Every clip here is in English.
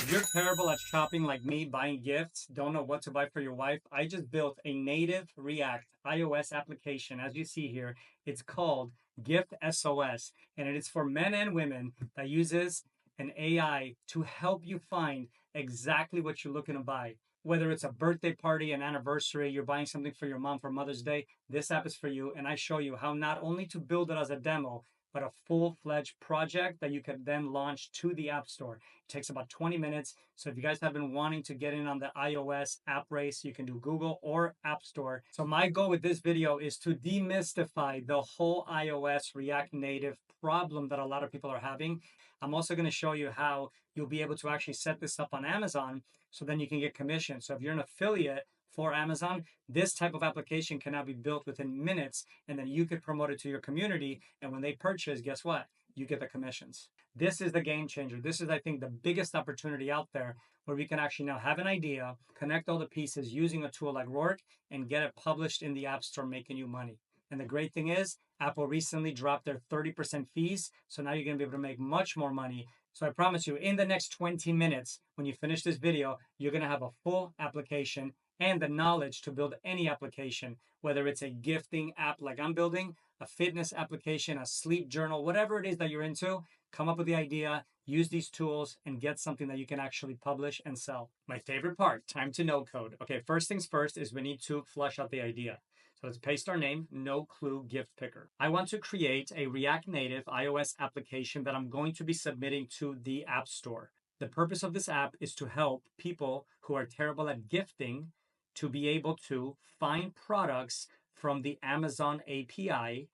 If you're terrible at shopping like me, buying gifts, don't know what to buy for your wife, I just built a native React iOS application. As you see here, it's called Gift SOS, and it is for men and women that uses an AI to help you find exactly what you're looking to buy. Whether it's a birthday party, an anniversary, you're buying something for your mom for Mother's Day, this app is for you. And I show you how not only to build it as a demo, but a full-fledged project that you can then launch to the App Store. It takes about 20 minutes. So if you guys have been wanting to get in on the iOS app race, you can do Google or App Store. So my goal with this video is to demystify the whole iOS React Native problem that a lot of people are having. I'm also going to show you how you'll be able to actually set this up on Amazon so then you can get commission. So if you're an affiliate for Amazon, this type of application can now be built within minutes, and then you could promote it to your community. And when they purchase, guess what? You get the commissions. This is the game changer. This is, I think, the biggest opportunity out there where we can actually now have an idea, connect all the pieces using a tool like RORK, and get it published in the App Store, making you money. And the great thing is, Apple recently dropped their 30% fees. So now you're going to be able to make much more money. So I promise you, in the next 20 minutes, when you finish this video, you're going to have a full application and the knowledge to build any application, whether it's a gifting app like I'm building, a fitness application, a sleep journal, whatever it is that you're into. Come up with the idea, use these tools, and get something that you can actually publish and sell. My favorite part, time to no code. Okay, first things first is we need to flush out the idea. So let's paste our name, no clue gift picker. I want to create a React Native iOS application that I'm going to be submitting to the App Store. The purpose of this app is to help people who are terrible at gifting to be able to find products from the Amazon API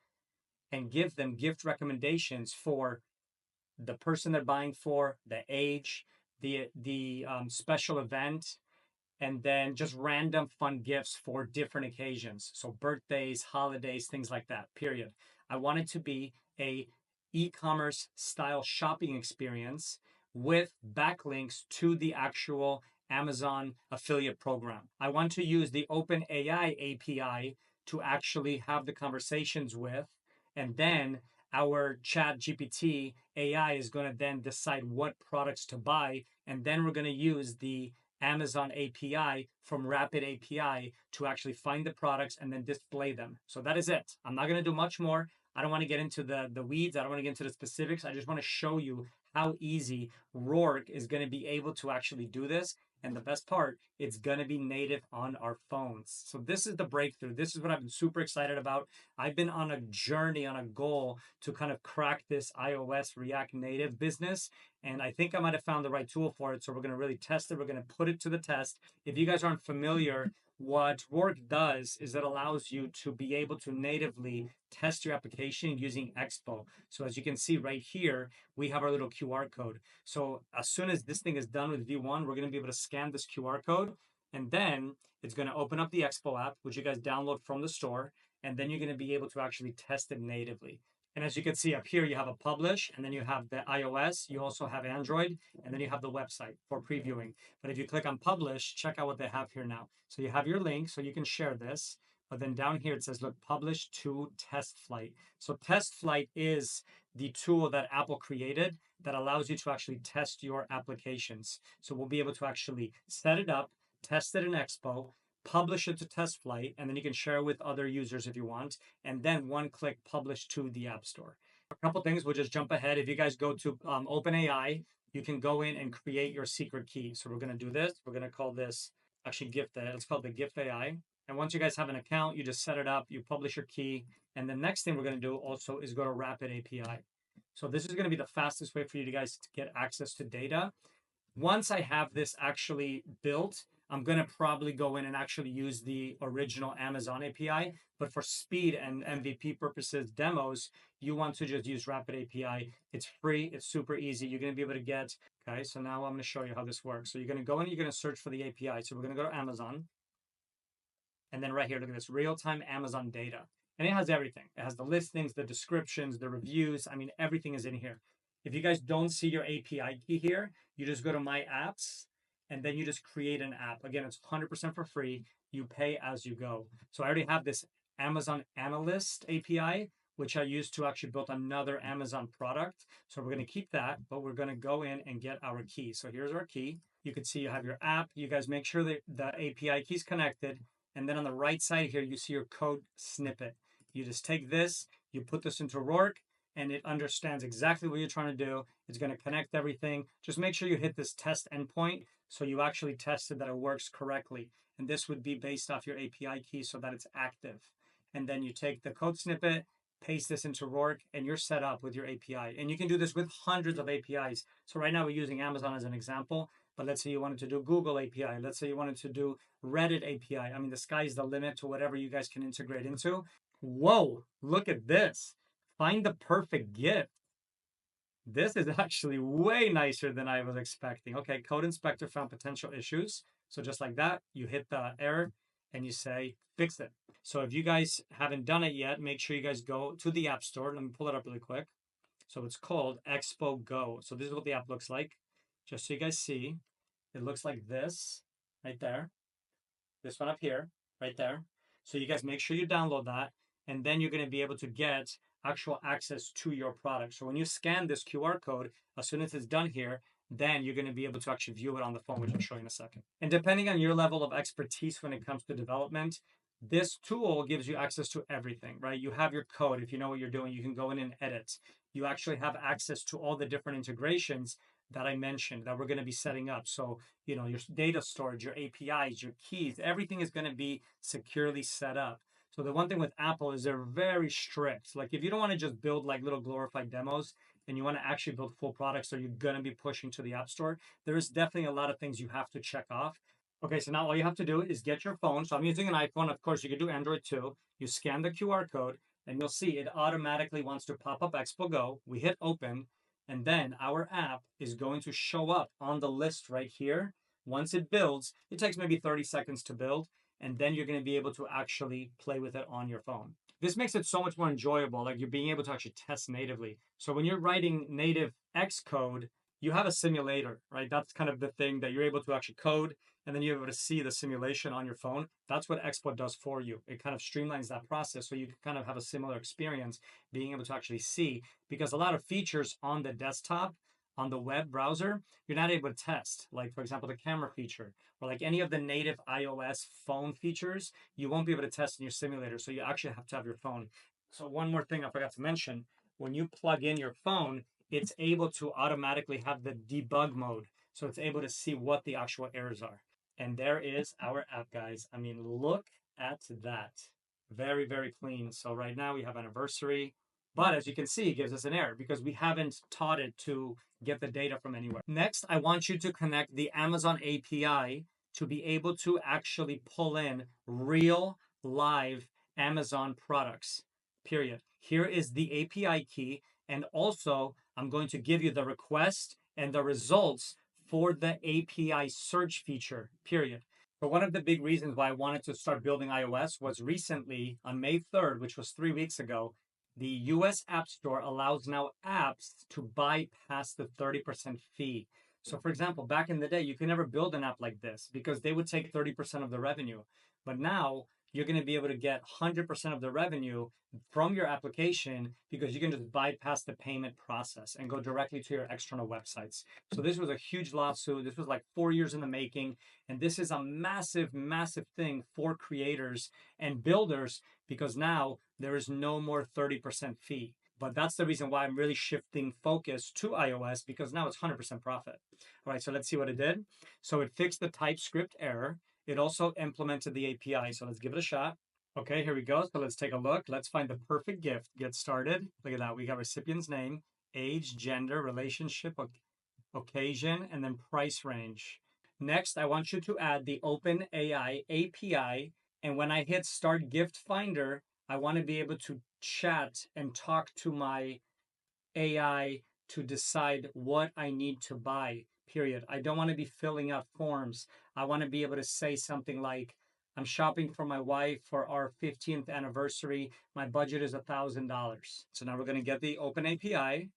and give them gift recommendations for the person they're buying for, the age, the special event, and then just random fun gifts for different occasions. So birthdays, holidays, things like that, period. I want it to be a e-commerce style shopping experience with backlinks to the actual Amazon affiliate program. I want to use the OpenAI API to actually have the conversations with, and then our chat GPT AI is going to then decide what products to buy. And then we're going to use the Amazon API from Rapid API to actually find the products and then display them. So that is it. I'm not going to do much more. I don't want to get into the weeds. I don't want to get into the specifics. I just want to show you how easy RORK is going to be able to actually do this. And the best part, it's going to be native on our phones. So this is the breakthrough. This is what I've been super excited about. I've been on a journey, on a goal to kind of crack this iOS React Native business. And I think I might have found the right tool for it. So we're going to really test it. We're going to put it to the test. If you guys aren't familiar, what RORK does is it allows you to be able to natively test your application using Expo. So as you can see right here, we have our little QR code. So as soon as this thing is done with V1, we're going to be able to scan this QR code, and then it's going to open up the Expo app, which you guys download from the store, and then you're going to be able to actually test it natively. And as you can see up here, you have a publish, and then you have the iOS, you also have Android, and then you have the website for previewing. But if you click on publish, check out what they have here now. So you have your link, so you can share this. But then down here, it says, look, publish to TestFlight. So TestFlight is the tool that Apple created that allows you to actually test your applications. So we'll be able to actually set it up, test it in Expo, publish it to TestFlight, and then you can share with other users if you want, and then one click publish to the App Store. A couple things, we'll just jump ahead. If you guys go to OpenAI, you can go in and create your secret key. So we're going to do this. We're going to call this actually gift. It's called the Gift AI. And once you guys have an account, you just set it up, you publish your key. And the next thing we're going to do also is go to Rapid API. So this is going to be the fastest way for you guys to get access to data. Once I have this actually built, I'm going to probably go in and actually use the original Amazon API. But for speed and MVP purposes, demos, you want to just use Rapid API. It's free. It's super easy. You're going to be able to get, okay, so now I'm going to show you how this works. So you're going to go in, you're going to search for the API. So we're going to go to Amazon. And then right here, look at this, real-time Amazon data. And it has everything. It has the listings, the descriptions, the reviews. I mean, everything is in here. If you guys don't see your API key here, you just go to My Apps, and then you just create an app. Again, it's 100% for free. You pay as you go. So I already have this Amazon Analyst API, which I used to actually build another Amazon product. So we're going to keep that, but we're going to go in and get our key. So here's our key. You can see you have your app. You guys make sure that the API key is connected. And then on the right side here, you see your code snippet. You just take this, you put this into RORK, and it understands exactly what you're trying to do. It's going to connect everything. Just make sure you hit this test endpoint so you actually tested that it works correctly. And this would be based off your API key so that it's active. And then you take the code snippet, paste this into RORK, and you're set up with your API. And you can do this with hundreds of APIs. So right now we're using Amazon as an example, but let's say you wanted to do Google API. Let's say you wanted to do Reddit API. I mean, the sky's the limit to whatever you guys can integrate into. Whoa, look at this. Find the perfect gift. This is actually way nicer than I was expecting. Okay, code inspector found potential issues. So just like that, you hit the error and you say, fix it. So if you guys haven't done it yet, make sure you guys go to the App Store. Let me pull it up really quick. So it's called Expo Go. So this is what the app looks like. Just so you guys see, it looks like this right there. This one up here, right there. So you guys make sure you download that, and then you're going to be able to get actual access to your product. So when you scan this QR code, as soon as it's done here, then you're going to be able to actually view it on the phone, which I'll show you in a second. And depending on your level of expertise when it comes to development, this tool gives you access to everything, right? You have your code. If you know what you're doing, you can go in and edit. You actually have access to all the different integrations that I mentioned that we're going to be setting up. So, you know, your data storage, your APIs, your keys, everything is going to be securely set up. So the one thing with Apple is they're very strict. Like if you don't want to just build like little glorified demos and you want to actually build full products or you're going to be pushing to the App Store, there is definitely a lot of things you have to check off. Okay, so now all you have to do is get your phone. So I'm using an iPhone. Of course, you can do Android too. You scan the QR code and you'll see it automatically wants to pop up Expo Go. We hit open and then our app is going to show up on the list right here. Once it builds, it takes maybe 30 seconds to build, and then you're going to be able to actually play with it on your phone. This makes it so much more enjoyable, like you're being able to actually test natively. So when you're writing native Xcode, you have a simulator, right? That's kind of the thing that you're able to actually code, and then you're able to see the simulation on your phone. That's what Expo does for you. It kind of streamlines that process so you can kind of have a similar experience being able to actually see, because a lot of features on the desktop, on the web browser, you're not able to test. Like, for example, the camera feature or like any of the native iOS phone features, you won't be able to test in your simulator. So you actually have to have your phone. So one more thing I forgot to mention, when you plug in your phone, it's able to automatically have the debug mode. So it's able to see what the actual errors are. And there is our app, guys. I mean, look at that. Very, very clean. So right now we have anniversary. But as you can see, it gives us an error because we haven't taught it to get the data from anywhere. Next, I want you to connect the Amazon API to be able to actually pull in real live Amazon products, period. Here is the API key. And also, I'm going to give you the request and the results for the API search feature, period. But one of the big reasons why I wanted to start building iOS was recently on May 3rd, which was 3 weeks ago, the US App Store allows now apps to bypass the 30% fee. So, for example, back in the day, you could never build an app like this because they would take 30% of the revenue. But now you're going to be able to get 100% of the revenue from your application because you can just bypass the payment process and go directly to your external websites. So this was a huge lawsuit. This was like 4 years in the making. And this is a massive, massive thing for creators and builders because now there is no more 30% fee. But that's the reason why I'm really shifting focus to iOS because now it's 100% profit. All right, so let's see what it did. So it fixed the TypeScript error. It also implemented the API. So let's give it a shot. Okay, here we go. So let's take a look. Let's find the perfect gift. Get started. Look at that. We got recipient's name, age, gender, relationship, occasion, and then price range. Next, I want you to add the OpenAI API. And when I hit Start Gift Finder, I want to be able to chat and talk to my AI to decide what I need to buy, period. I don't want to be filling out forms. I want to be able to say something like, I'm shopping for my wife for our 15th anniversary. My budget is $1,000. So now we're going to get the Open API,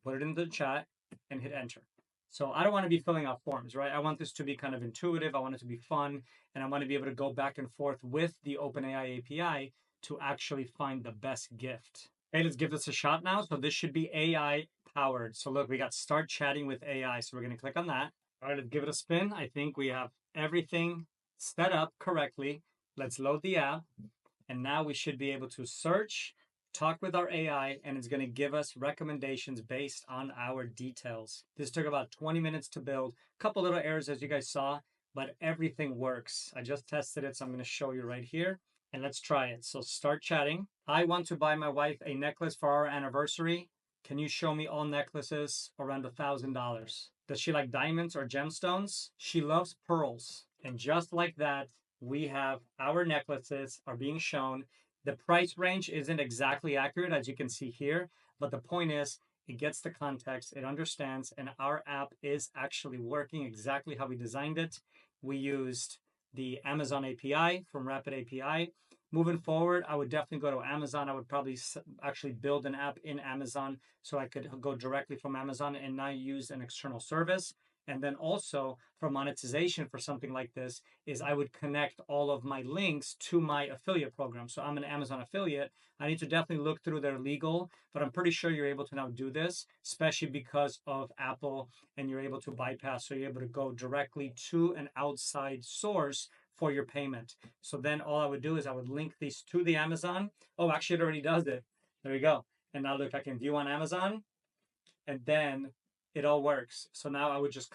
put it into the chat, and hit enter. So I don't want to be filling out forms, right? I want this to be kind of intuitive. I want it to be fun. And I want to be able to go back and forth with the OpenAI API to actually find the best gift. Okay, let's give this a shot now. So this should be AI powered. So look, we got start chatting with AI. So we're going to click on that. All right, let's give it a spin. I think we have everything set up correctly. Let's load the app. And now we should be able to search, talk with our AI, and it's going to give us recommendations based on our details. This took about 20 minutes to build. A couple little errors, as you guys saw, but everything works. I just tested it, so I'm going to show you right here. And let's try it. So start chatting. I want to buy my wife a necklace for our anniversary. Can you show me all necklaces around $1,000? Does she like diamonds or gemstones? She loves pearls. And just like that, we have our necklaces are being shown. The price range isn't exactly accurate, as you can see here, but the point is it gets the context, it understands, and our app is actually working exactly how we designed it. We used the Amazon API from Rapid API. Moving forward, I would definitely go to Amazon. I would probably actually build an app in Amazon so I could go directly from Amazon and not use an external service. And then also for monetization for something like this is I would connect all of my links to my affiliate program. So I'm an Amazon affiliate. I need to definitely look through their legal, but I'm pretty sure you're able to now do this, especially because of Apple, and you're able to bypass. So you're able to go directly to an outside source for your payment. So then all I would do is I would link these to the Amazon. Oh, actually, it already does it. There we go. And now look, I can view on Amazon, and then it all works. So now I would just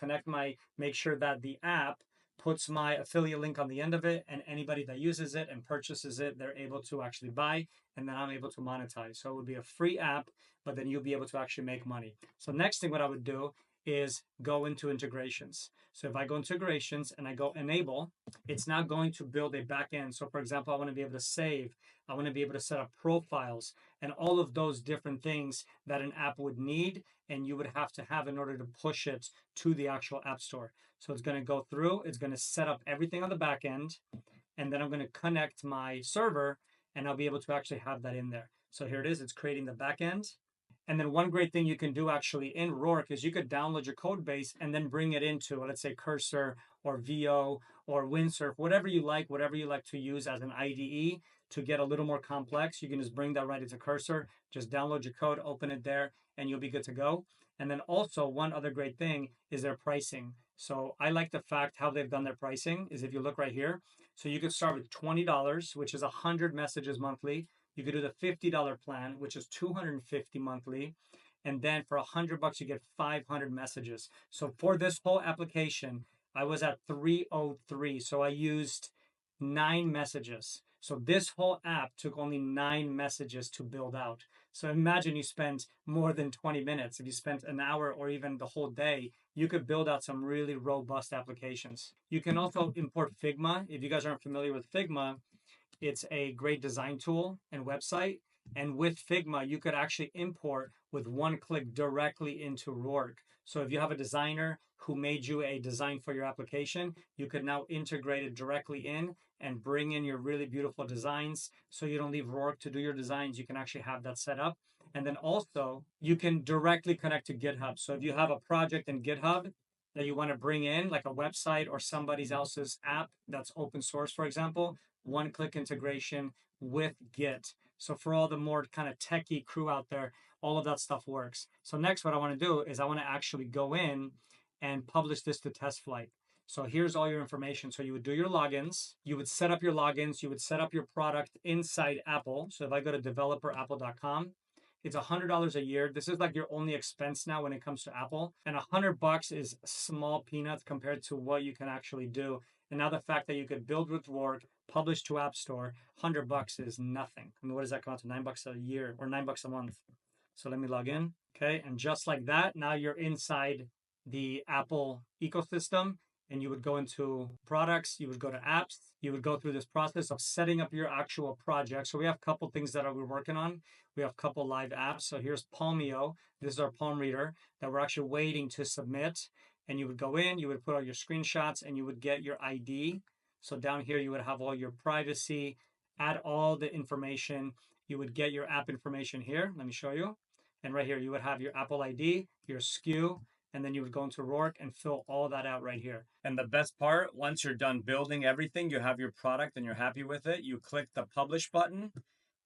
make sure that the app puts my affiliate link on the end of it, and anybody that uses it and purchases it, they're able to actually buy, and then I'm able to monetize. So it would be a free app, but then you'll be able to actually make money. So next thing what I would do is go into integrations. So if I go into integrations and I go enable, it's now going to build a backend. So for example, I want to be able to save, I want to be able to set up profiles and all of those different things that an app would need and you would have to have in order to push it to the actual app store. So it's going to go through, it's going to set up everything on the back end, and then I'm going to connect my server and I'll be able to actually have that in there. So here it is, it's creating the back end. And then one great thing you can do actually in RORK is you could download your code base and then bring it into, let's say, Cursor or VO or Windsurf, whatever you like to use as an IDE to get a little more complex. You can just bring that right into Cursor, just download your code, open it there, and you'll be good to go. And then also one other great thing is their pricing. So I like the fact how they've done their pricing is if you look right here. So you could start with $20, which is 100 messages monthly. You could do the $50 plan, which is 250 monthly. And then for $100, you get 500 messages. So for this whole application, I was at 303. So I used 9 messages. So this whole app took only 9 messages to build out. So imagine you spent more than 20 minutes. If you spent an hour or even the whole day, you could build out some really robust applications. You can also import Figma. If you guys aren't familiar with Figma, it's a great design tool and website. And with Figma, you could actually import with one click directly into RORK. So if you have a designer who made you a design for your application, you could now integrate it directly in and bring in your really beautiful designs. So you don't leave RORK to do your designs. You can actually have that set up. And then also you can directly connect to GitHub. So if you have a project in GitHub that you want to bring in, like a website or somebody else's app that's open source, for example, one-click integration with Git. So for all the more kind of techie crew out there, all of that stuff works. So next, what I want to do is I want to actually go in and publish this to TestFlight. So here's all your information. So you would do your logins, you would set up your logins, you would set up your product inside Apple. So if I go to developerapple.com, it's $100 a year. This is like your only expense now when it comes to Apple. And $100 is small peanuts compared to what you can actually do. And now the fact that you could build with RORK, publish to App Store, $100 is nothing. I mean, what does that come out to? $9 a year or $9 a month. So let me log in. Okay. And just like that, now you're inside the Apple ecosystem and you would go into products, you would go to apps, you would go through this process of setting up your actual project. So we have a couple things that we're working on. We have a couple live apps. So here's Palmio. This is our palm reader that we're actually waiting to submit. And you would go in, you would put all your screenshots, and you would get your ID. So down here, you would have all your privacy, add all the information. You would get your app information here. Let me show you. And right here, you would have your Apple ID, your SKU, and then you would go into RORK and fill all that out right here. And the best part, once you're done building everything, you have your product and you're happy with it, you click the publish button,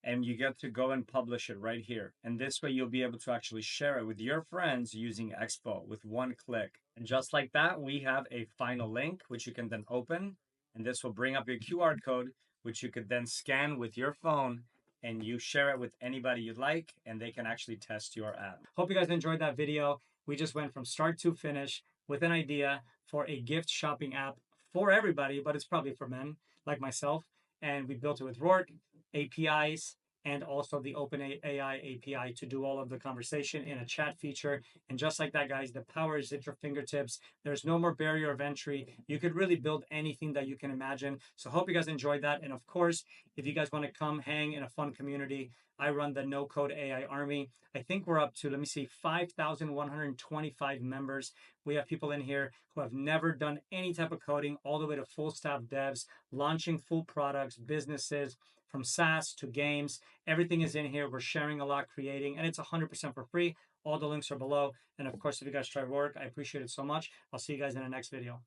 and you get to go and publish it right here. And this way you'll be able to actually share it with your friends using Expo with one click. And just like that, we have a final link, which you can then open. And this will bring up your QR code, which you could then scan with your phone and you share it with anybody you'd like, and they can actually test your app. Hope you guys enjoyed that video. We just went from start to finish with an idea for a gift shopping app for everybody, but it's probably for men like myself. And we built it with RORK APIs and also the OpenAI API to do all of the conversation in a chat feature. And just like that, guys, the power is at your fingertips. There's no more barrier of entry. You could really build anything that you can imagine. So hope you guys enjoyed that. And of course, if you guys want to come hang in a fun community, I run the No Code AI Army. I think we're up to, let me see, 5,125 members. We have people in here who have never done any type of coding, all the way to full staff devs, launching full products, businesses, from SaaS to games. Everything is in here. We're sharing a lot, creating, and it's 100% for free. All the links are below. And of course, if you guys try RORK, I appreciate it so much. I'll see you guys in the next video.